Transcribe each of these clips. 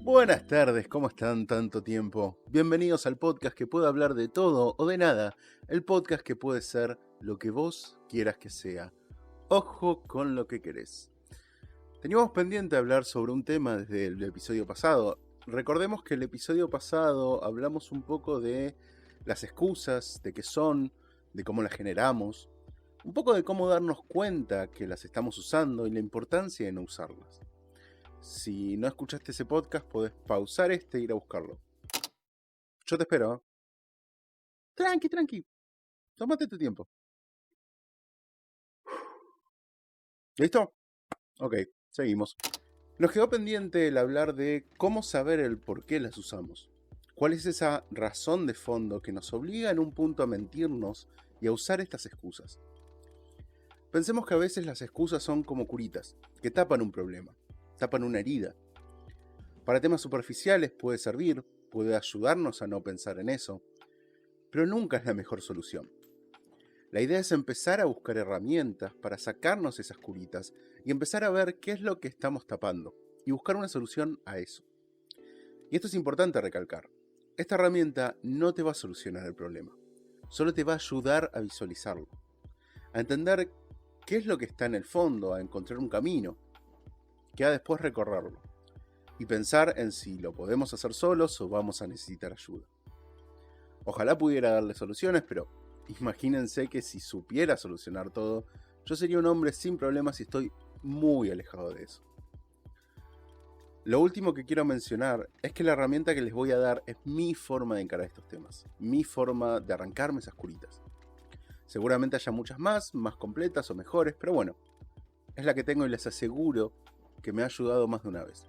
Buenas tardes, ¿cómo están? Tanto tiempo. Bienvenidos al podcast que puede hablar de todo o de nada. El podcast que puede ser lo que vos quieras que sea. Ojo con lo que querés. Teníamos pendiente hablar sobre un tema desde el episodio pasado. Recordemos que el episodio pasado hablamos un poco de las excusas, de qué son, de cómo las generamos, un poco de cómo darnos cuenta que las estamos usando y la importancia de no usarlas. Si no escuchaste ese podcast, podés pausar e ir a buscarlo. Yo te espero, ¿eh? Tranqui. Tómate tu tiempo. ¿Listo? Ok, seguimos. Nos quedó pendiente el hablar de cómo saber el por qué las usamos. ¿Cuál es esa razón de fondo que nos obliga en un punto a mentirnos y a usar estas excusas? Pensemos que a veces las excusas son como curitas, que tapan un problema, tapan una herida. Para temas superficiales puede servir, puede ayudarnos a no pensar en eso, pero nunca es la mejor solución. La idea es empezar a buscar herramientas para sacarnos esas curitas y empezar a ver qué es lo que estamos tapando y buscar una solución a eso. Y esto es importante recalcar. Esta herramienta no te va a solucionar el problema, solo te va a ayudar a visualizarlo, a entender qué es lo que está en el fondo, a encontrar un camino, que a después recorrerlo y pensar en si lo podemos hacer solos o vamos a necesitar ayuda. Ojalá pudiera darle soluciones, pero imagínense que si supiera solucionar todo, yo sería un hombre sin problemas y estoy muy alejado de eso. Lo último que quiero mencionar es que la herramienta que les voy a dar es mi forma de encarar estos temas, mi forma de arrancarme esas curitas. Seguramente haya muchas más completas o mejores, pero bueno, es la que tengo y les aseguro que me ha ayudado más de una vez.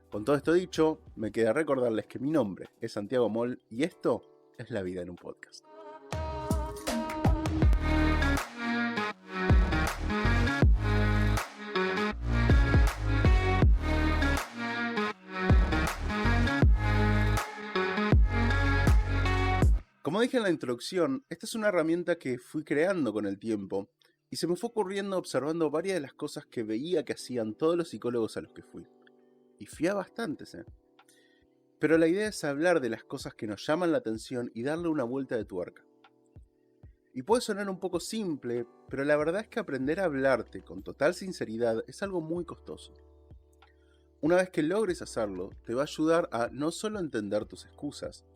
Con todo esto dicho, me queda recordarles que mi nombre es Santiago Moll y esto es La Vida en un Podcast. Como dije en la introducción, esta es una herramienta que fui creando con el tiempo y se me fue ocurriendo observando varias de las cosas que veía que hacían todos los psicólogos a los que fui. Y fui a bastantes, ¿eh? Pero la idea es hablar de las cosas que nos llaman la atención y darle una vuelta de tuerca. Y puede sonar un poco simple, pero la verdad es que aprender a hablarte con total sinceridad es algo muy costoso. Una vez que logres hacerlo, te va a ayudar a no solo entender tus excusas,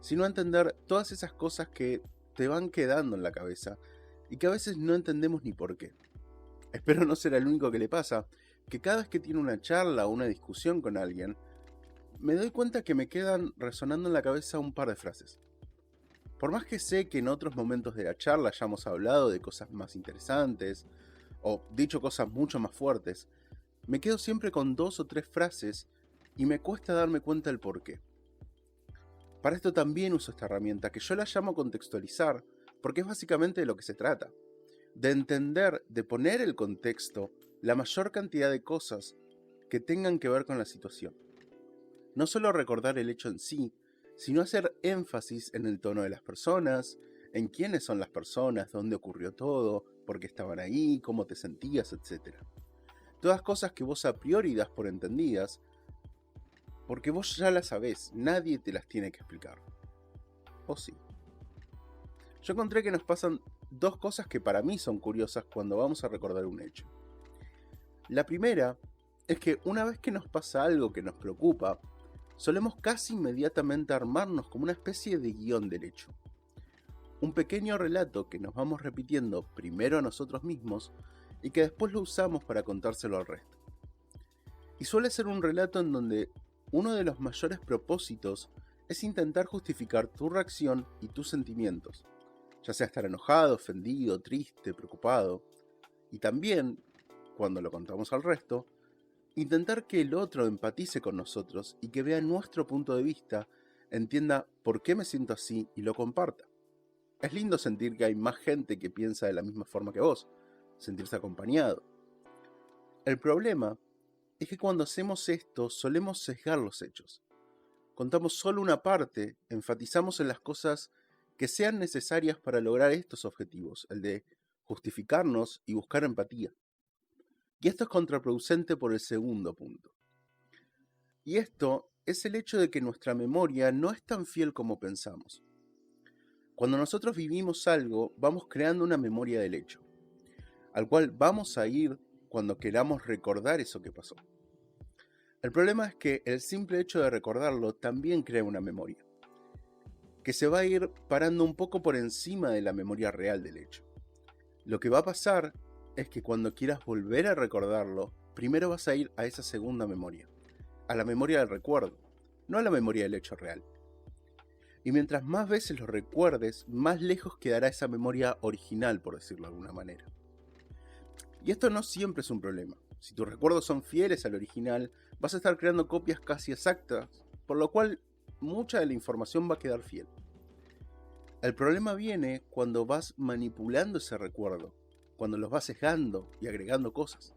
sino a entender todas esas cosas que te van quedando en la cabeza y que a veces no entendemos ni por qué. Espero no ser el único que le pasa, que cada vez que tiene una charla o una discusión con alguien, me doy cuenta que me quedan resonando en la cabeza un par de frases. Por más que sé que en otros momentos de la charla hayamos hablado de cosas más interesantes, o dicho cosas mucho más fuertes, me quedo siempre con 2 o 3 frases y me cuesta darme cuenta del por qué. Para esto también uso esta herramienta que yo la llamo contextualizar, porque es básicamente de lo que se trata. De entender, de poner el contexto, la mayor cantidad de cosas que tengan que ver con la situación. No solo recordar el hecho en sí, sino hacer énfasis en el tono de las personas, en quiénes son las personas, dónde ocurrió todo, por qué estaban ahí, cómo te sentías, etc. Todas cosas que vos a priori das por entendidas, porque vos ya las sabés, nadie te las tiene que explicar. ¿O sí? Yo encontré que nos pasan 2 cosas que para mí son curiosas cuando vamos a recordar un hecho. La primera es que una vez que nos pasa algo que nos preocupa, solemos casi inmediatamente armarnos como una especie de guión del hecho. Un pequeño relato que nos vamos repitiendo primero a nosotros mismos y que después lo usamos para contárselo al resto. Y suele ser un relato en donde uno de los mayores propósitos es intentar justificar tu reacción y tus sentimientos, ya sea estar enojado, ofendido, triste, preocupado, y también, cuando lo contamos al resto, intentar que el otro empatice con nosotros y que vea nuestro punto de vista, entienda por qué me siento así y lo comparta. Es lindo sentir que hay más gente que piensa de la misma forma que vos, sentirse acompañado. El problema es que cuando hacemos esto solemos sesgar los hechos. Contamos solo una parte, enfatizamos en las cosas que sean necesarias para lograr estos objetivos, el de justificarnos y buscar empatía. Y esto es contraproducente por el segundo punto. Y esto es el hecho de que nuestra memoria no es tan fiel como pensamos. Cuando nosotros vivimos algo, vamos creando una memoria del hecho, al cual vamos a ir cuando queramos recordar eso que pasó. El problema es que el simple hecho de recordarlo también crea una memoria, que se va a ir parando un poco por encima de la memoria real del hecho. Lo que va a pasar es que cuando quieras volver a recordarlo, primero vas a ir a esa segunda memoria, a la memoria del recuerdo, no a la memoria del hecho real. Y mientras más veces lo recuerdes, más lejos quedará esa memoria original, por decirlo de alguna manera. Y esto no siempre es un problema. Si tus recuerdos son fieles al original, vas a estar creando copias casi exactas, por lo cual mucha de la información va a quedar fiel. El problema viene cuando vas manipulando ese recuerdo, cuando los vas sesgando y agregando cosas.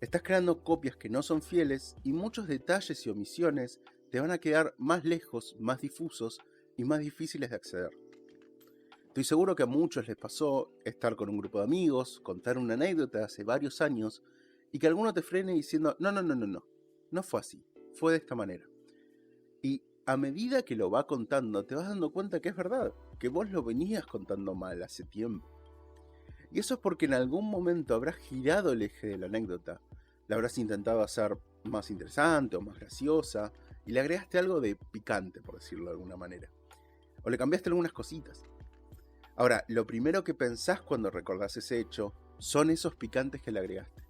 Estás creando copias que no son fieles y muchos detalles y omisiones te van a quedar más lejos, más difusos y más difíciles de acceder. Estoy seguro que a muchos les pasó estar con un grupo de amigos, contar una anécdota de hace varios años y que alguno te frene diciendo, no fue así, fue de esta manera. Y a medida que lo va contando, te vas dando cuenta que es verdad, que vos lo venías contando mal hace tiempo. Y eso es porque en algún momento habrás girado el eje de la anécdota, la habrás intentado hacer más interesante o más graciosa, y le agregaste algo de picante, por decirlo de alguna manera. O le cambiaste algunas cositas. Ahora, lo primero que pensás cuando recordás ese hecho son esos picantes que le agregaste.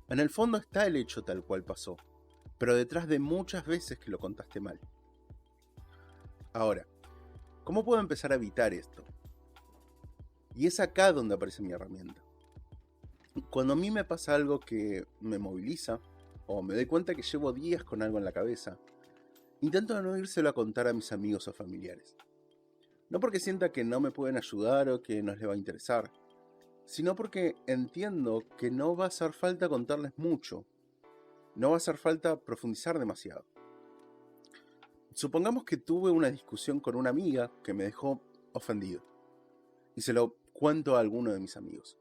En el fondo está el hecho tal cual pasó, pero detrás de muchas veces que lo contaste mal. Ahora, ¿cómo puedo empezar a evitar esto? Y es acá donde aparece mi herramienta. Cuando a mí me pasa algo que me moviliza, o me doy cuenta que llevo días con algo en la cabeza, intento no írselo a contar a mis amigos o familiares. No porque sienta que no me pueden ayudar o que no les va a interesar, sino porque entiendo que no va a hacer falta contarles mucho, no va a hacer falta profundizar demasiado. Supongamos que tuve una discusión con una amiga que me dejó ofendido, y se lo cuento a alguno de mis amigos.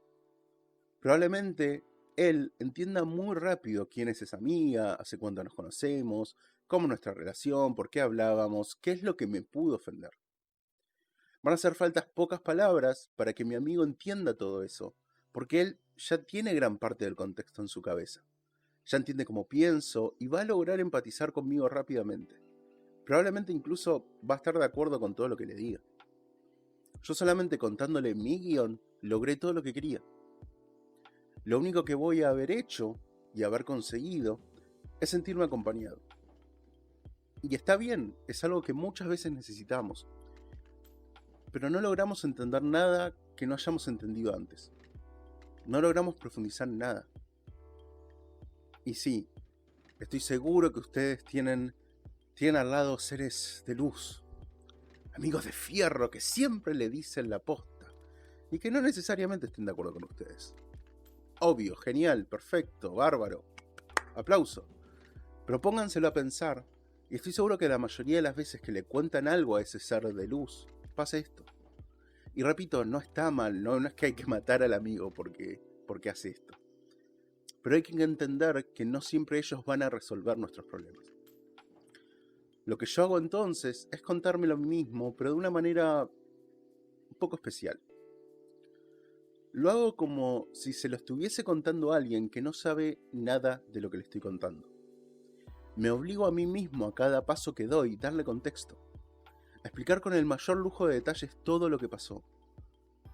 Probablemente él entienda muy rápido quién es esa amiga, hace cuánto nos conocemos, cómo es nuestra relación, por qué hablábamos, qué es lo que me pudo ofender. Van a hacer faltas pocas palabras para que mi amigo entienda todo eso, porque él ya tiene gran parte del contexto en su cabeza. Ya entiende cómo pienso y va a lograr empatizar conmigo rápidamente. Probablemente incluso va a estar de acuerdo con todo lo que le diga. Yo solamente contándole mi guión logré todo lo que quería. Lo único que voy a haber hecho y haber conseguido es sentirme acompañado. Y está bien, es algo que muchas veces necesitamos. Pero no logramos entender nada que no hayamos entendido antes. No logramos profundizar en nada. Y sí, estoy seguro que ustedes tienen al lado seres de luz, amigos de fierro que siempre le dicen la posta y que no necesariamente estén de acuerdo con ustedes. Obvio, genial, perfecto, bárbaro, aplauso. Pero pónganselo a pensar y estoy seguro que la mayoría de las veces que le cuentan algo a ese ser de luz, pasa esto. Y repito, no está mal, no es que hay que matar al amigo porque hace esto. Pero hay que entender que no siempre ellos van a resolver nuestros problemas. Lo que yo hago entonces es contármelo a mí mismo, pero de una manera un poco especial. Lo hago como si se lo estuviese contando a alguien que no sabe nada de lo que le estoy contando. Me obligo a mí mismo a cada paso que doy darle contexto, a explicar con el mayor lujo de detalles todo lo que pasó.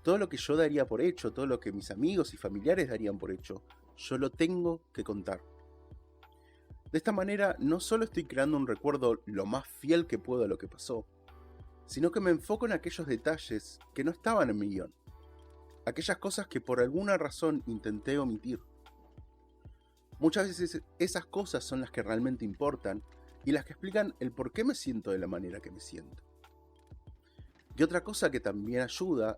Todo lo que yo daría por hecho, todo lo que mis amigos y familiares darían por hecho, yo lo tengo que contar. De esta manera no solo estoy creando un recuerdo lo más fiel que puedo a lo que pasó, sino que me enfoco en aquellos detalles que no estaban en mi guión, aquellas cosas que por alguna razón intenté omitir. Muchas veces esas cosas son las que realmente importan y las que explican el por qué me siento de la manera que me siento. Y otra cosa que también ayuda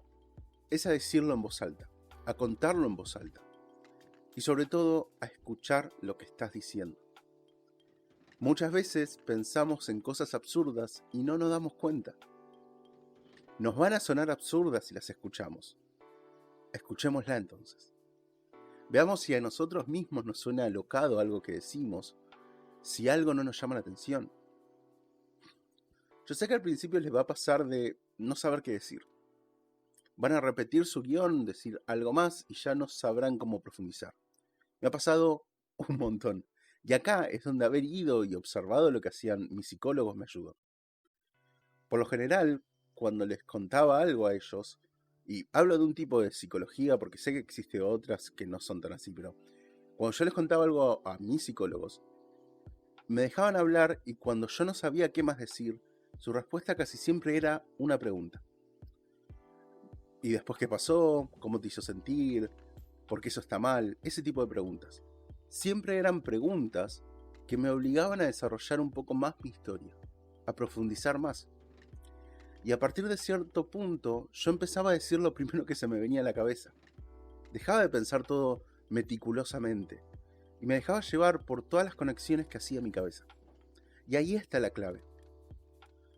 es a decirlo en voz alta, a contarlo en voz alta y sobre todo a escuchar lo que estás diciendo. Muchas veces pensamos en cosas absurdas y no nos damos cuenta. Nos van a sonar absurdas si las escuchamos. Escuchémosla entonces. Veamos si a nosotros mismos nos suena alocado algo que decimos, si algo no nos llama la atención. Yo sé que al principio les va a pasar de no saber qué decir. Van a repetir su guión, decir algo más y ya no sabrán cómo profundizar. Me ha pasado un montón. Y acá es donde haber ido y observado lo que hacían mis psicólogos me ayudó. Por lo general, cuando les contaba algo a ellos, y hablo de un tipo de psicología porque sé que existe otras que no son tan así, pero cuando yo les contaba algo a mis psicólogos, me dejaban hablar y cuando yo no sabía qué más decir, su respuesta casi siempre era una pregunta. ¿Y después qué pasó? ¿Cómo te hizo sentir? ¿Por qué eso está mal? Ese tipo de preguntas. Siempre eran preguntas que me obligaban a desarrollar un poco más mi historia, a profundizar más. Y a partir de cierto punto, yo empezaba a decir lo primero que se me venía a la cabeza. Dejaba de pensar todo meticulosamente y me dejaba llevar por todas las conexiones que hacía mi cabeza. Y ahí está la clave.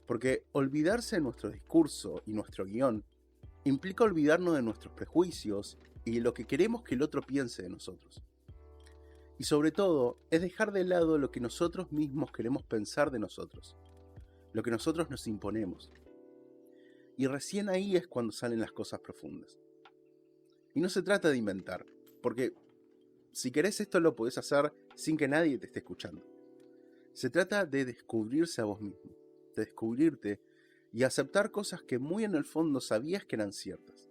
Porque olvidarse de nuestro discurso y nuestro guión implica olvidarnos de nuestros prejuicios y de lo que queremos que el otro piense de nosotros. Y sobre todo, es dejar de lado lo que nosotros mismos queremos pensar de nosotros, lo que nosotros nos imponemos. Y recién ahí es cuando salen las cosas profundas. Y no se trata de inventar, porque si querés esto lo podés hacer sin que nadie te esté escuchando. Se trata de descubrirse a vos mismo, de descubrirte y aceptar cosas que muy en el fondo sabías que eran ciertas,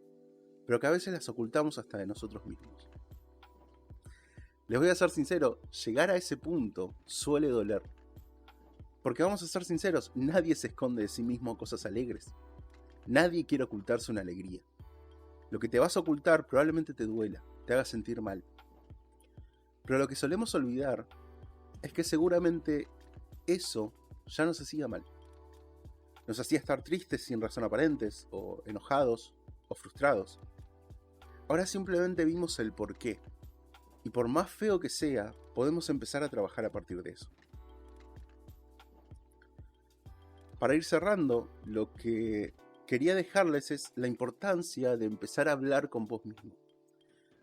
pero que a veces las ocultamos hasta de nosotros mismos. Les voy a ser sincero, llegar a ese punto suele doler. Porque vamos a ser sinceros, nadie se esconde de sí mismo cosas alegres. Nadie quiere ocultarse una alegría. Lo que te vas a ocultar probablemente te duela, te haga sentir mal. Pero lo que solemos olvidar es que seguramente eso ya nos hacía mal. Nos hacía estar tristes sin razón aparentes, o enojados, o frustrados. Ahora simplemente vimos el porqué. Y por más feo que sea, podemos empezar a trabajar a partir de eso. Para ir cerrando, lo que quería dejarles es la importancia de empezar a hablar con vos mismo.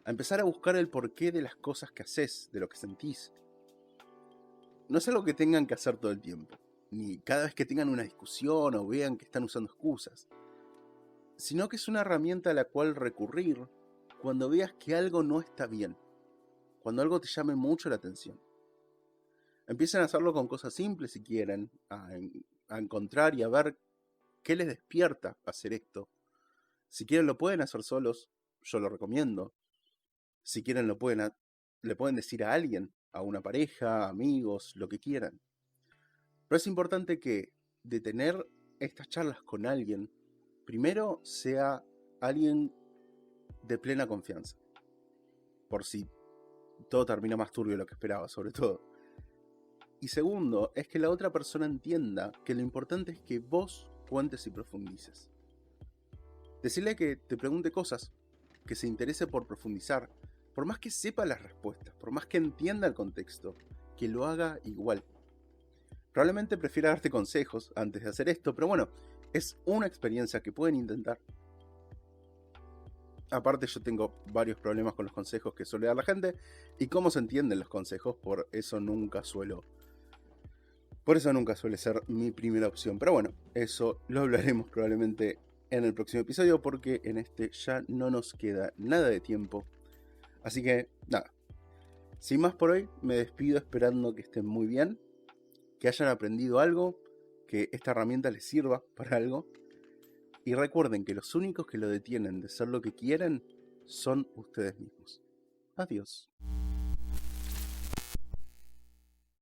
A empezar a buscar el porqué de las cosas que haces, de lo que sentís. No es algo que tengan que hacer todo el tiempo, ni cada vez que tengan una discusión o vean que están usando excusas, sino que es una herramienta a la cual recurrir cuando veas que algo no está bien, cuando algo te llame mucho la atención. Empiecen a hacerlo con cosas simples si quieren, a encontrar y a ver qué les despierta hacer esto. Si quieren lo pueden hacer solos, yo lo recomiendo. Si quieren le pueden decir a alguien, a una pareja, amigos, lo que quieran. Pero es importante que de tener estas charlas con alguien, primero sea alguien de plena confianza. Por si todo termina más turbio de lo que esperaba, sobre todo. Y segundo, es que la otra persona entienda que lo importante es que vos cuentes y profundices. Decirle que te pregunte cosas, que se interese por profundizar, por más que sepa las respuestas, por más que entienda el contexto, que lo haga igual. Probablemente prefiera darte consejos antes de hacer esto, pero bueno, es una experiencia que pueden intentar. Aparte yo tengo varios problemas con los consejos que suele dar la gente y cómo se entienden los consejos, por eso nunca suele ser mi primera opción. Pero bueno, eso lo hablaremos probablemente en el próximo episodio porque en este ya no nos queda nada de tiempo. Así que nada, sin más por hoy, me despido esperando que estén muy bien, que hayan aprendido algo, que esta herramienta les sirva para algo. Y recuerden que los únicos que lo detienen de ser lo que quieren son ustedes mismos. Adiós.